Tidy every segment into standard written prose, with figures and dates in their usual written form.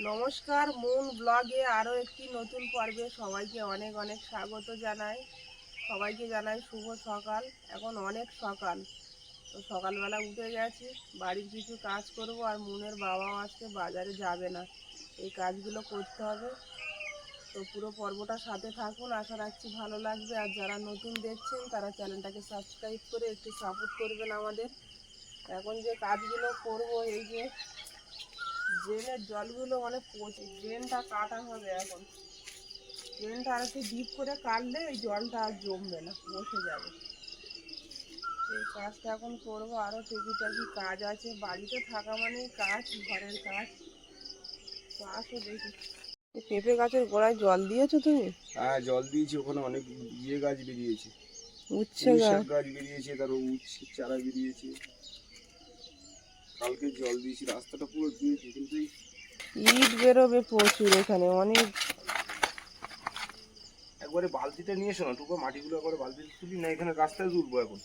নমস্কার, মুন ব্লগে আরও একটি নতুন পর্বে সবাইকে অনেক অনেক স্বাগত জানাই। সবাইকে জানাই শুভ সকাল। এখন অনেক সকাল, তো সকালবেলা উঠে গেছি, বাড়ির কিছু কাজ করব। আর মুনের বাবাও আজকে বাজারে যাবে না, এই কাজগুলো করতে হবে। তো পুরো পর্বটা সাথে থাকুন, আশা রাখছি ভালো লাগবে। আর যারা নতুন দেখছেন তারা চ্যানেলটাকে সাবস্ক্রাইব করে একটু সাপোর্ট করবেন আমাদের। এখন যে কাজগুলো করব, এই যে ড্রেনের জলগুলো ড্রেনটা কাটা হবে। এখন ড্রেনটা আর একটু ডিপ করে কাটলে এই জলটা আর জমবে না, বসে যাবে। এই কাজটা এখন করবো। আরও টুকিটাকি কাজ আছে, বাড়িতে থাকা মানেই কাজ, ঘরের কাজ। তো আসো দেখি। এই পেঁপে গাছের গোড়ায় জল দিয়েছো তুমি? হ্যাঁ, জল দিয়েছি। ওখানে অনেক গাছ বেরিয়েছে, উচ্ছে গাছ বেরিয়েছে, তারপর উচ্ছে চারা বেরিয়েছে। কালকে জল দিয়েছি, রাস্তাটা পুরো দিয়েছি, কিন্তু ইট বেরোবে প্রচুর এখানে, অনেক। একবারে বালতিটা নিয়ে এসো না, টুকু মাটিগুলো একবারে বালতিতে তুলি না, এখানে রাস্তায় তুলবো। এখন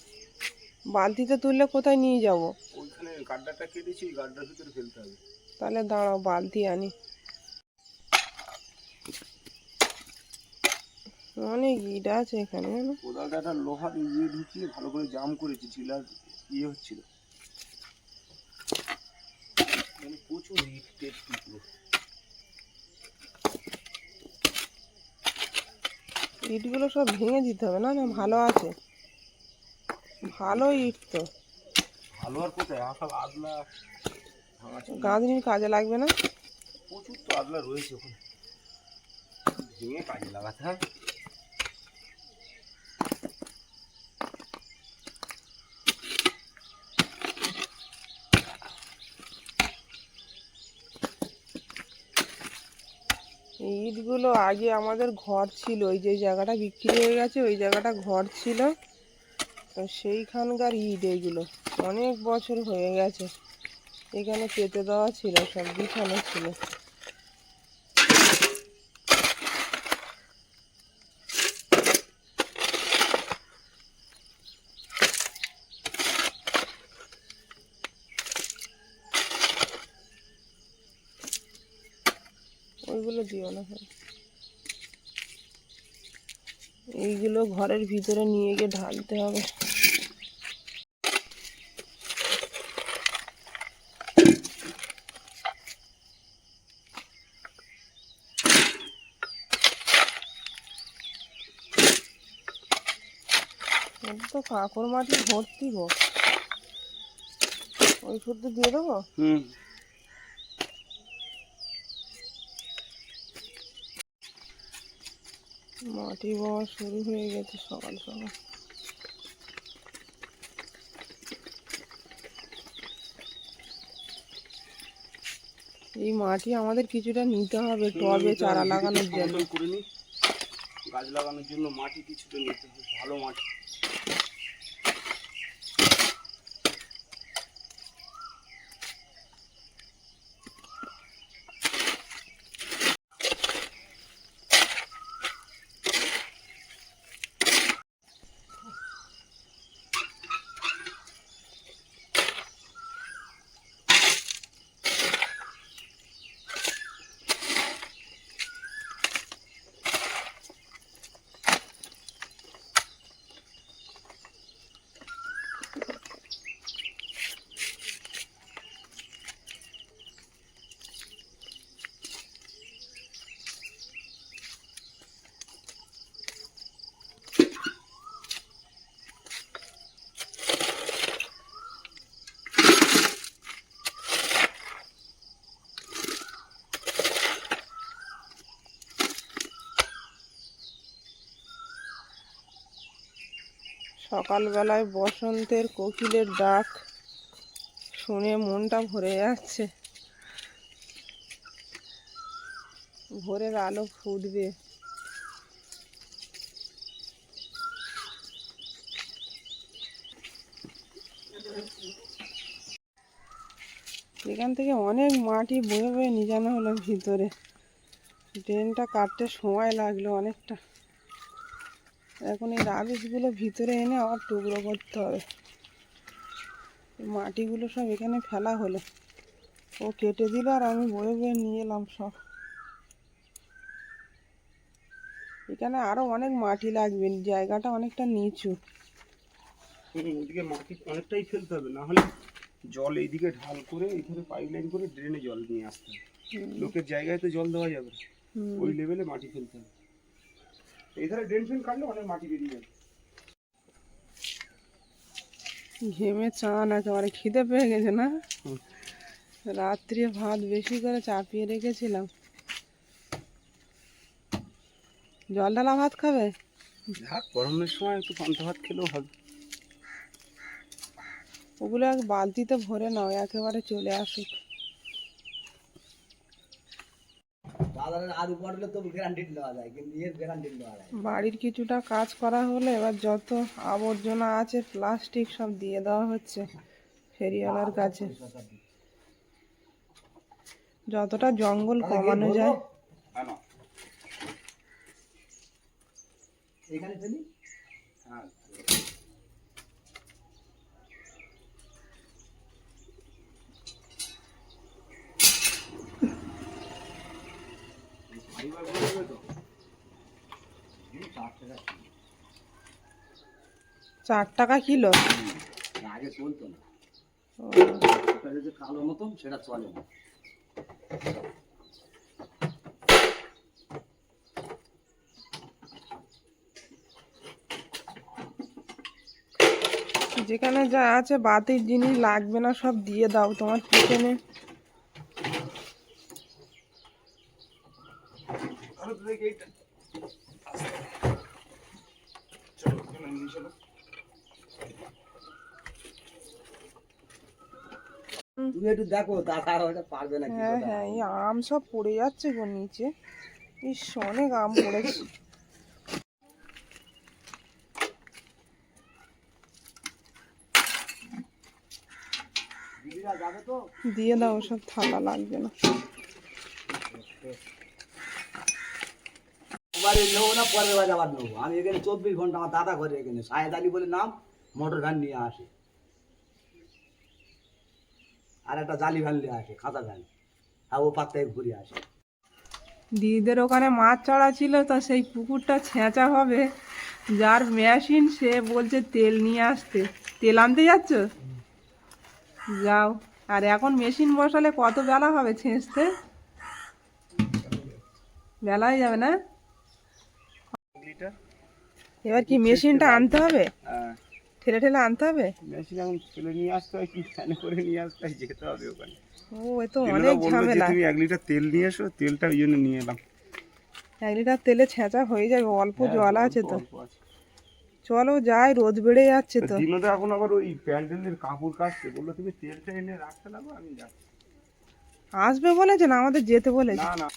বালতিতে তুললে কোথায় নিয়ে যাব? ওইখানে গাড্ডাটা কেটেছি, ওই গাড্ডার ভিতরে ফেলতে হবে। তাহলে দাঁড়াও, বালতি আনি। অনেক ইট আছে এখানে। কোদালটা একটা লোহার ঢুকিয়ে ভালো করে জাম করেছি, ঢিলার হচ্ছিল। প্রচুর ইট টুকরো। ইটগুলো সব ভেঙে দিতে হবে। না না, ভালো আছে, ভালো ইট তো। ভালো আর কোথায়, সব আদলা গাঁথনির কাজে লাগবে না? প্রচুর তো আদলা রয়েছে, ওখানে ভেঙে কাজে লাগাতে হবে। এই ইটগুলো আগে আমাদের ঘর ছিল, ওই যে জায়গাটা বিক্রি হয়ে গেছে, ওই জায়গাটা ঘর ছিল। তো সেইখানকার ইট এগুলো, অনেক বছর হয়ে গেছে। এখানে পেতে দেওয়া ছিল, সব বিছানো ছিল। ওইগুলো দিও না। এইগুলো ঘরের ভিতরে নিয়ে গিয়ে ঢালতে হবে। তো কাঁকড় মাটি ভর্তি গো, ওই শুদ্ধ দিয়ে দেবো। মাটি বওয়া শুরু হয়ে গেছে সকাল সকাল। এই মাটি আমাদের কিছুটা নিতে হবে টবে চারা লাগানোর জন্য। গাছ লাগানোর জন্য মাটি কিছুটা নিতে হবে, ভালো মাটি। সকালবেলায় বসন্তের কোকিলের ডাক শুনে মনটা ভরে যাচ্ছে। ভোরের আলো ফুটবে। এখান থেকে অনেক মাটি বয়ে বয়ে নিয়ে জানো হলো ভিতরে। ড্রেনটা কাটতে সময় লাগলো অনেকটা। এখন এই রাবিশগুলো ভিতরে এনে আবার টুকরো করতে হবে। মাটিগুলো সব এখানে ফেলা হলো। ও কেটে দিল আর আমি বয়ে বয়ে নিয়ে এলাম সব। এখানে আরো অনেক মাটি লাগবে, জায়গাটা অনেকটা নিচু। ওদিকে মাটি অনেকটাই ফেলতে হবে, না হলে জল এইদিকে ঢাল করে এইখানে পাইপ লাইন করে ড্রেনে জল নিয়ে আসতে হবে। লোকের জায়গায় তো জল দেওয়া যাবে না, ওই লেভেলে মাটি ফেলতে হবে। এই ধারে ড্রেন ফ্রেন কাটলে অনেক মাটি বেরিয়ে যাবে। ঘেমে চান একেবারে, খিদে পেয়ে গেছে না? রাত্রে ভাত বেশি করে চাপিয়ে রেখেছিলাম। জল ঢালা ভাত খাবে? ভাত গরমের সময় একটু পান্তা ভাত খেলেও হবে। ওগুলো এক বালতিতে ভরে নাও, একেবারে চলে আসুক। বাড়ির কিছুটা কাজ করা হলে এবার যত আবর্জনা আছে প্লাস্টিক সব দিয়ে দেওয়া হচ্ছে ফেরিওয়ালার কাছে, যতটা জঙ্গল কমানো যায়। ৳4 কিলো? আগে চলতো না, যে কালো মতন সেটা চলে না। যেখানে যা আছে বাতির জিনিস লাগবে না সব দিয়ে দাও তোমার কিচেনে। তুমি একটু দেখো দাদা ওটা পারবে না। হ্যাঁ হ্যাঁ, এই আম সব পড়ে যাচ্ছে গো নিচে। ইস, অনেক আম পড়েছে। দিয়ে দাও, ওসব থালা লাগবে না। এবারে নেবো না, পরের বার আবার নেবো। আমি এখানে 24 ঘন্টা আমার দাদা ঘরে, এখানে সাহেদ আলী বলে নাম, মোটর ভ্যান নিয়ে আসে, আর একটা জালি ভ্যান নিয়ে আসে, খাতা ভ্যান, আর ও পাত্তায় ঘুরে আসে। দিদিদের ওখানে মাছ চড়া ছিল, তা সেই পুকুরটা ছেঁচা হবে, যার মেশিন সে বলছে তেল নিয়ে আসতে। তেল আনতে যাচ্ছ? যাও। আর এখন মেশিন বসালে কত বেলা হবে ছেঁচতে? বেলা হয়ে যাবে না? এবার কি মেশিনটা আনতে হবে? ঠেলে ঠেলে আনতে হবে? মেশিন এখন তুলে নিয়ে আসতে হয়, কি ফ্যানে করে নিয়ে আসতে হয়, যেতে হবে ওখানে। ও, এ তো অনেক ঝামেলা। তুমি 1 লিটার তেল নিয়ে এসো, তেলটা ওই জন্য নিয়ে এলাম। 1 লিটার তেলে ছেঁচা হয়ে যাবে, অল্প জল আছে তো। চলো যাই, রোদ বেড়ে যাচ্ছে তো। দিনটা এখন আবার ওই প্যান্ডেলের কাপড় কাচতে বললো, তুমি তেলটা এনে রাখতে লাগো, আমি যাচ্ছি। আসবে বলেছে না, আমাদের যেতে বলেছে। না না,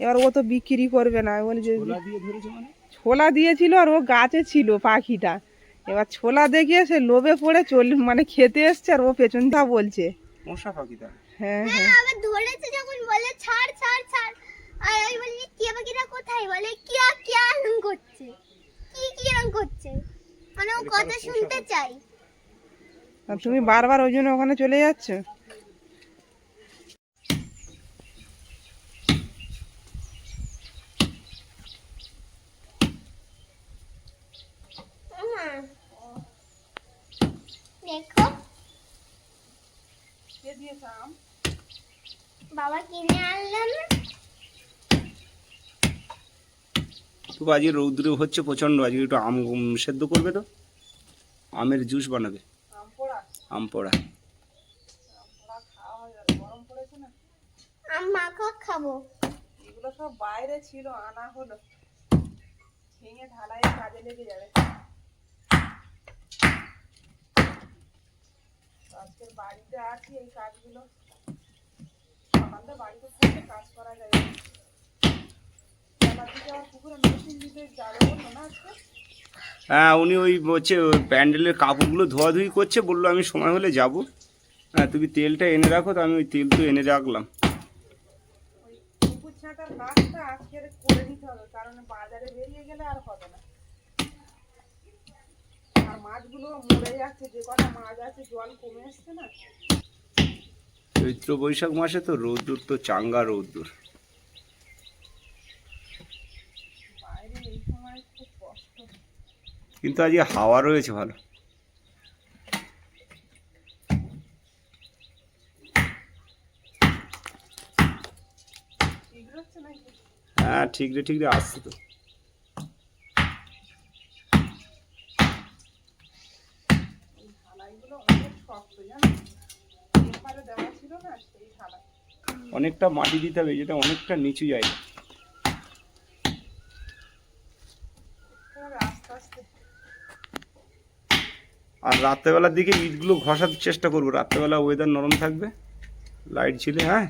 এবার ও তো বিক্রি করবে না, বলে যে ছোলা দিয়ে ধরেছে মানে। ছোলা দিয়েছিল আর ও গাছে ছিল পাখিটা, এবার ছোলা দেখিয়ে সে লোভে পড়ে মানে খেতে এসছে, আর ও পেছনটা বলছে মশা পাখি তার। হ্যাঁ হ্যাঁ, আবার ধরেছে যখন বলে ছাড় ছাড় ছাড়, আর আমি বলি টিয়া পাখিটা কোথায়, বলে কিয়া কিয়া রং করছে, কি রং করছে, মানে ও কথা শুনতে চাই। আর তুমি বারবার ওই জন্য ওখানে চলে যাচ্ছ। দেখো কে দিয়েছে আম? বাবা কিনে আনলাম না। তো আজকে রৌদ্র হচ্ছে প্রচন্ড, আজকে একটু আম সেদ্ধ করবে, তো আমের জুস বানাবে। আম পোড়া? আম পোড়া। খাওয়া হয়ে যাবে, গরম পড়েছে না। আম মাখা খাবো। এগুলো সব বাইরে ছিল, আনা হলো, ভেঙে ঢালাই কাজে লেগে যাবে। আজকের বাড়িতে আছি, এই কাজগুলো সকালটা বাড়িতে থাকলে কাজ করা যাবে। পুকুরে মেশিন দিতে যাবে বললো না আজকে? হ্যাঁ, উনি ওই হচ্ছে প্যান্ডেলের কাপড়গুলো ধোয়াধুয়ি করছে, বললো আমি সময় হলে যাব। হ্যাঁ, তুমি তেলটা এনে রাখো, তো আমি ওই তেল তো এনে রাখলাম। ওই পুকুর ছাঁটার কাজটা আজকে করে দিতে হবে, কারণ বাজারে বেরিয়ে গেলে আর হবে না। আর মাছগুলো মরে যাচ্ছে, যে কটা মাছ আছে জল কমে এসছে না। চৈত্র বৈশাখ মাসে তো রোদ্দুর তো চাঙ্গা রোদ্দুর। বাইরে এই সময় খুব কষ্ট। কিন্তু আজকে হাওয়া রয়েছে ভালো। ঠিক হচ্ছে নাকি? হ্যাঁ ঠিকরে ঠিকরে আসছে তো। এই ঢালাইগুলো অনেক শক্ত জানো, এপারে দেওয়া ছিল না সেই ঢালাই। অনেকটা মাটি দিতে হবে, যেটা অনেকটা নিচু জায়গা। তবে আস্তে আস্তে আর রাত্রেবেলার দিকে ইটগুলো ঘষার চেষ্টা করবো, রাত্রেবেলা ওয়েদার নরম থাকবে, লাইট ছিল। হ্যাঁ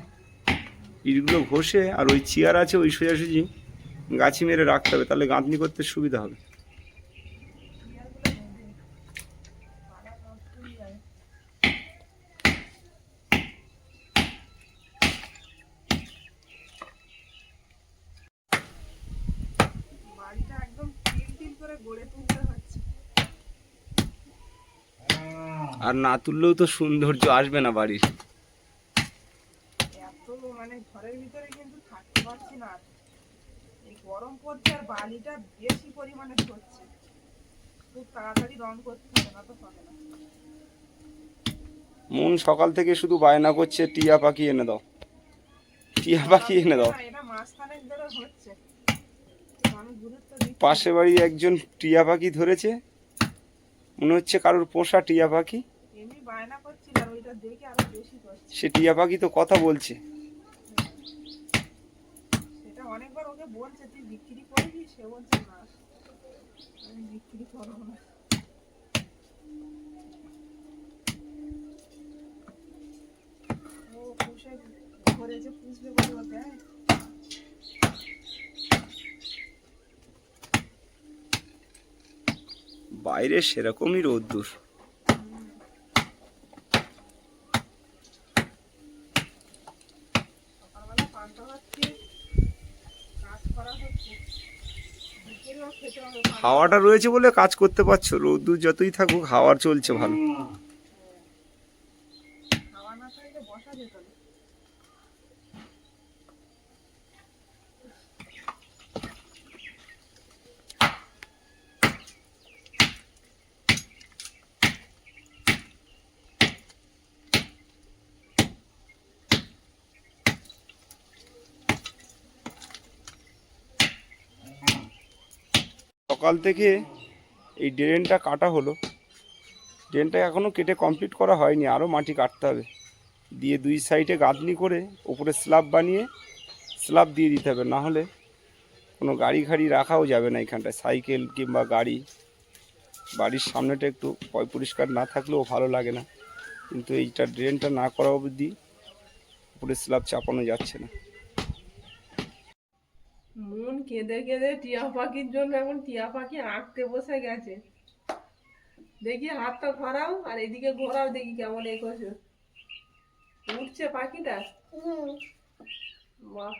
ইটগুলো ঘষে আর ওই চেয়ার আছে ওই সোজাসুজি গাছি মেরে রাখতে হবে, তাহলে গাঁথনি করতে সুবিধা হবে। পাড়া নষ্ট হয়ে যায়। বাড়িটা একদম তিল তিল করে গড়ে তুলতে হচ্ছে। আর না তুললেও তো সৌন্দর্য আসবে না বাড়ির। এত মানে ঘরের ভিতরে কিন্তু থাকতে পারছি না আর। এই গরম পড়ছে আর বালিটা বেশি পরিমাণে ধরছে, খুব তাড়াতাড়ি রং করতে হবে না তো হবে না। মন সকাল থেকে শুধু বায়না করছে টিয়া পাখি এনে দাও, টিয়া পাখি এনে দাও। না, এটা মাঝখানের ধরে হচ্ছে, মানুষ গুরুত্ব দিচ্ছে। পাশে বাড়ি একজন টিয়া পাখি ধরেছে, মনে হচ্ছে কারোর পোষা টিয়া পাখি। এমনি বায়না করছিল আর ওইটা দেখে আরো বেশি করছে। সে টিয়া পাখি তো কথা বলছে। সেটা অনেকবার ওকে বলছে তুই বিক্রি করবি, সে বলছে না আমি বিক্রি করবো না। ও পুষে ধরেছে, পুষবে বলে ওকে। বাইরে সেরকমই রোদ্দুর। সকালবেলা পান্তা ভাত খেয়ে কাজ করা হচ্ছে, বিকেলেও খেতে হবে। হাওয়াটা রয়েছে বলে কাজ করতে পারছো, রোদ্দুর যতই থাকুক হাওয়া চলছে ভালো। খাওয়া না থাকলে বসা যেত না। সকাল থেকে এই ড্রেনটা কাটা হলো, ড্রেনটা এখনো কেটে কমপ্লিট করা হয়নি, আরও মাটি কাটতে হবে, দিয়ে দুই সাইডে গাঁথনি করে উপরে স্ল্যাব বানিয়ে স্ল্যাব দিয়ে দিতে হবে, না হলে কোনো গাড়ি ঘাড়ি রাখাও যাবে না এখানটায়, সাইকেল কিংবা গাড়ি। বাড়ির সামনেটা একটু পরিষ্কার না থাকলেও ভালো লাগে না, কিন্তু এইটা ড্রেনটা না করা অবধি উপরে স্ল্যাব চাপানো যাচ্ছে না। মন কেঁদে কেঁদে টিয়া পাখির জন্য এখন টিয়া পাখি আঁকতে বসে গেছে। দেখি হাতটা ঘোরাও আর এদিকে ঘোরাও, দেখি কেমন এ করছে। উঠছে পাখিটা, বাহ।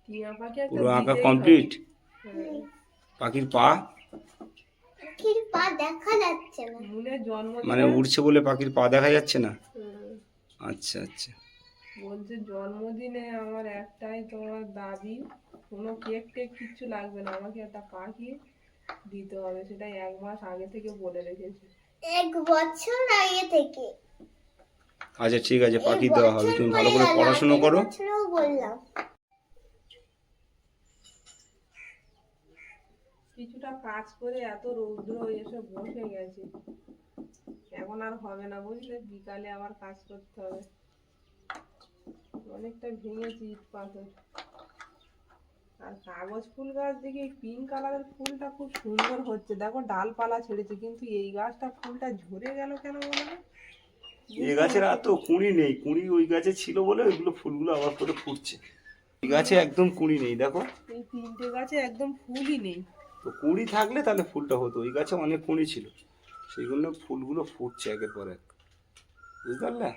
টিয়া পাখি একটা পুরো আঁকা দিতেই কমপ্লিট। হবে। হ্যাঁ। পাখির পা পাখির পা দেখা যাচ্ছে না। মনের জন্ম মানে উড়ছে বলে পাখির পা দেখা যাচ্ছে না। হুম। আচ্ছা আচ্ছা। বলছে জন্মদিনে আমার একটাই তোমার দাবি, কোনো কেক টেক কিচ্ছু লাগবে না, আমাকে একটা পাখি দিতে হবে, সেটা 1 মাস আগে থেকে বলে রেখেছি। 1 বছর আগে থেকে। আচ্ছা ঠিক আছে, পাখি দেওয়া হবে, তুমি ভালো করে পড়াশোনা করো। বললাম কিছুটা কাজ করে এত রৌদ্র এসে বসে গেছে, এখন আর হবে না বুঝলে, বিকালে আবার কাজ করতে হবে। অনেকটা ভেঙেছি ইট পাথর। আর কাগজ ফুল গাছ দেখি পিঙ্ক কালারের ফুলটা খুব সুন্দর হচ্ছে, দেখো ডালপালা ছেড়েছে, কিন্তু এই গাছটা ফুলটা ঝরে গেল কেন বলো না? এই গাছের এত কুঁড়ি নেই, কুঁড়ি ওই গাছে ছিল বলে ওইগুলো ফুলগুলো আবার করে ফুটছে। এই গাছে একদম কুঁড়ি নেই, দেখো এই 3টে গাছে একদম ফুলই নেই। তো কুঁড়ি থাকলে তাহলে ফুলটা হতো, ওই গাছে অনেক কুঁড়ি ছিল, সেই জন্য ফুলগুলো ফুটছে একের পর এক, বুঝতে পারলে।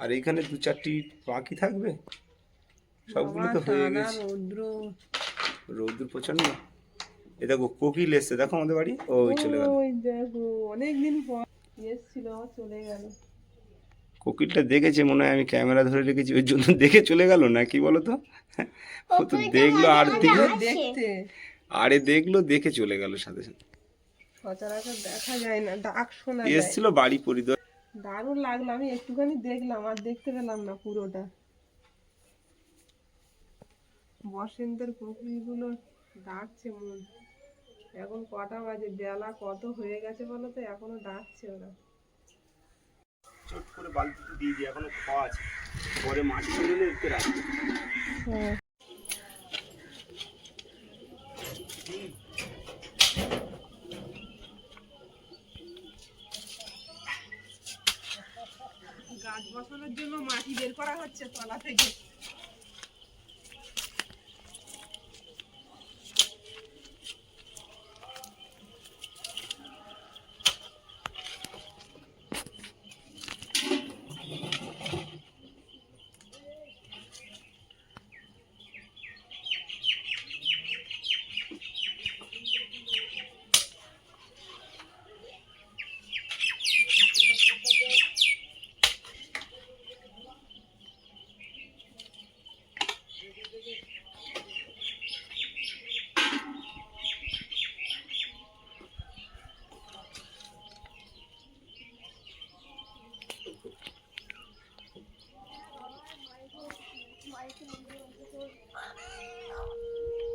আর এইখানে 2-4টি পাখি থাকবে, সবগুলো তো হয়ে গেছে। রৌদ্র রৌদ্র প্রচন্ড। এ দেখো কোকিল এসছে, দেখো আমাদের বাড়ি, ওই চলে গেল। ওই দেখো অনেকদিন পর এসেছিল, আবার চলে গেল। কোকিলটা দেখেছে মনে হয়, আমি ক্যামেরা ধরে রেখেছি ওই জন্য দেখে চলে গেল, না কি বলতো? ও তো দেখলো আর দিকে, দেখতে আরে দেখলো দেখে চলে গেল সাথে সাথে। সচরাচর দেখা যায় না, ডাক শোনা যায়। এসছিল বাড়ি পরিদর্শন। দারুণ লাগলো, আমি একটুখানি দেখলাম আর দেখতে পেলাম না পুরোটা। বসন্তের কোকিলগুলো ডাকছে মন। এখন কটা বাজে, বেলা কত হয়ে গেছে বলো তো, এখনো ডাকছে ওরা। চট করে বালতিতে দিয়ে দিই, এখনো খাওয়া আছে, পরে মাটি ফেলে একটু রাখবো। গাছ বসানোর জন্য মাটি বের করা হচ্ছে তলা থেকে।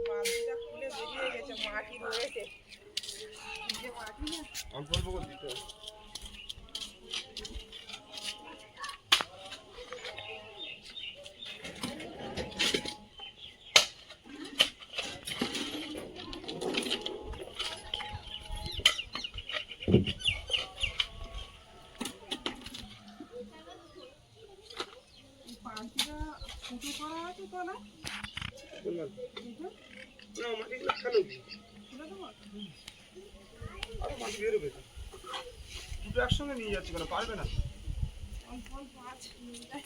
বালতিটা খুলে বেরিয়ে গেছে, মাটি রয়েছে। এই যে মাটি না, অল্প অল্প করে দিতে হবে। এই বালতিটা ফুটো করা আছে তলায়। না, মাটিগুলো ফেলো, খুলে দেবো? আরো মাটি বেরোবে তো। দুটো একসঙ্গে নিয়ে যাচ্ছে কেন, পারবে না? অল্প অল্প আছে, নিয়ে যাই।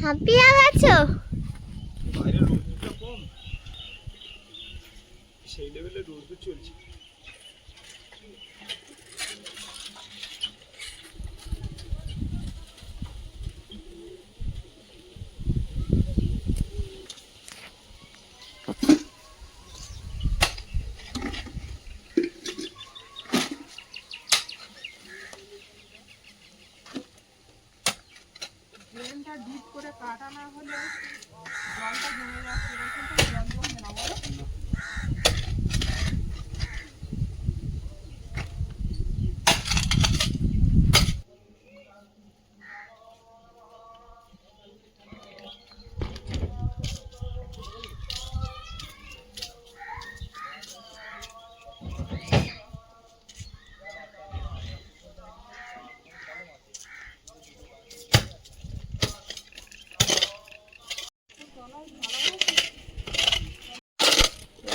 হাঁপিয়ে গেছো? বাইরে রোদটা কম, সেই লেভেলে রোদ চলছে। ড্রেনটা ডিপ করে কাটা না হলে জলটা জমে যাচ্ছে, এরকম তো জল জমবে না বলো।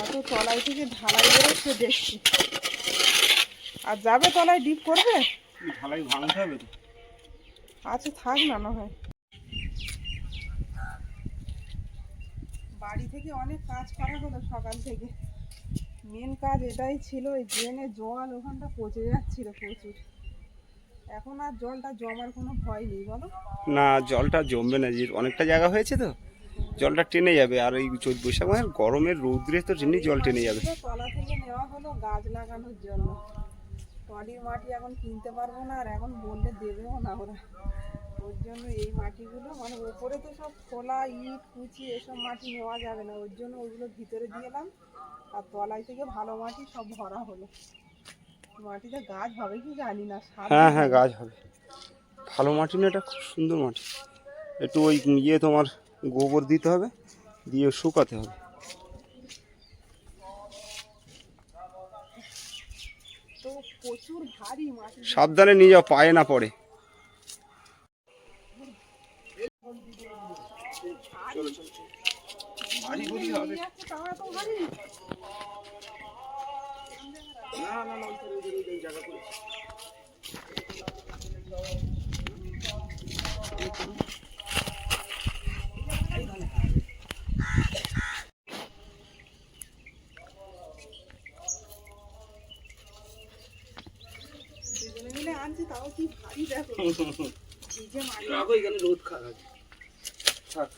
এত তলায় থেকে ঢালাই বেরোচ্ছে দেখছি। আর যাবে তলায় ডিপ করবে? ঢালাই ভাঙতে হবে তো। আচ্ছা থাক না, না হয়। বাড়ি থেকে অনেক কাজ করা হলো সকাল থেকে। মেন কাজ এটাই ছিল, ওই ড্রেনে জল ওখানটা পচে যাচ্ছিল প্রচুর। এখন আর জলটা জমার কোনো ভয় নেই বলো। না, জলটা জমবে না, যে অনেকটা জায়গা হয়েছে তো, জলটা টেনে যাবে। আর এই চৈত বৈশাখ মাসের গরমের রৌদ্রে তো এমনি জল টেনে যাবে। তলা থেকে নেওয়া হলো গাছ লাগানোর জন্য। টলির মাটি এখন কিনতে পারবো না, আর এখন বললে দেবেও না ওরা। ওর জন্য এই মাটিগুলো, মানে ওপরে তো সব খোলা ইট কুচি এসব মাটি নেওয়া যাবে না, ওর জন্য ওইগুলো ভিতরে দিয়ে এলাম। আর তলায় থেকে ভালো মাটি সব ভরা হলো। মাটিতে গাছ হবে কি জানি না। হ্যাঁ হ্যাঁ, গাছ হবে। ভালো মাটি না, এটা খুব সুন্দর মাটি। একটু ওই তোমার গোবর দিতে হবে, দিয়ে শুকাতে হবে। তো প্রচুর ভারী মাটি। সাবধানে নিয়ে যাও, পায়ে না পড়ে। নিয়ে যাচ্ছে, তাও এত ভারী? না, না না ওই জায়গা করেছি। দুজনে মিলে আনছি তাও কি ভারী দেখো ভিজে মাটি রাখো এখানে রোদ খারাপ থাক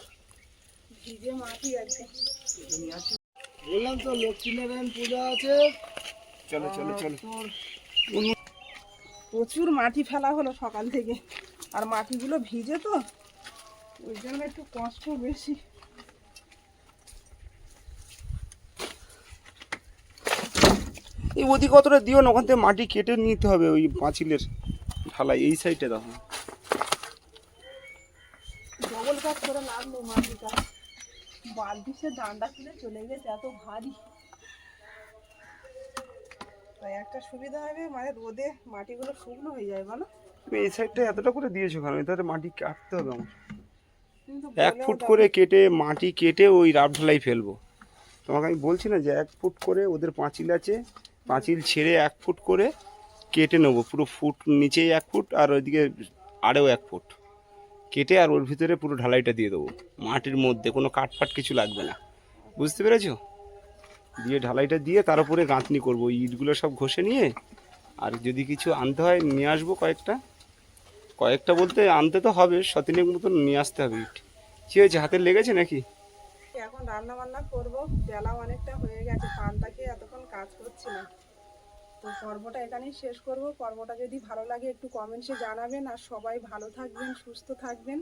ভিজে মাটি একদম। বললাম তো লক্ষ্মীনারায়ণ পূজা আছে। চলো চলো চলো। প্রচুর মাটি ফেলা হলো সকাল থেকে, আর মাটিগুলো ভিজে তো ওই জন্য একটু কষ্ট বেশি। এই ওদিকে কতটা দিও না, ওখান থেকে মাটি কেটে নিতে হবে ওই পাঁচিলের ঢালাই এই সাইডে দেখো। ডবল কাজ করে লাভ নেই, মাটিটা বালতি সে ডান্ডা খুলে চলে গেছে, এত ভারী। তাই একটা সুবিধা হবে, মানে রোদে মাটিগুলো শুকনো হয়ে যায় বলো। তুমি এই সাইডটা এতটা করে দিয়েছো কারণ এটাতে মাটি কাটতে হবে আমার। কিন্তু 1 ফুট করে কেটে মাটি কেটে ওই রাব ঢালাই ফেলবো। তোমাকে আমি বলছি না যে 1 ফুট করে ওদের পাঁচিল আছে, পাঁচিল ছেড়ে 1 ফুট করে কেটে নেবো, পুরো ফুট নিচেই 1 ফুট আর ওইদিকে আরও 1 ফুট কেটে আর ওর ভিতরে পুরো ঢালাইটা দিয়ে দেবো মাটির মধ্যে, কোনো কাঠফাট কিছু লাগবে না, বুঝতে পেরেছো? দিয়ে ঢালাইটা দিয়ে তার উপরে গাঁথনি করবো, ইটগুলো সব ঘষে নিয়ে। আর যদি কিছু আনতে হয় নিয়ে আসবো কয়েকটা বলতে আনতে তো হবে 7-8 মতন নিয়ে আসতে হবে ইট। কী হয়েছে, হাতে লেগেছে নাকি? এখন রান্না বান্না করবো, বেলা অনেকটা হয়ে গেছে, পান্তা খেয়ে এতক্ষণ কাজ করছি না। তো পর্বটা এখানেই শেষ করব। পর্বটা যদি ভালো লাগে একটু কমেন্টসে জানাবেন, আর সবাই ভালো থাকবেন, সুস্থ থাকবেন।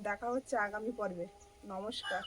দেখা হচ্ছে আগামী পর্বে। নমস্কার।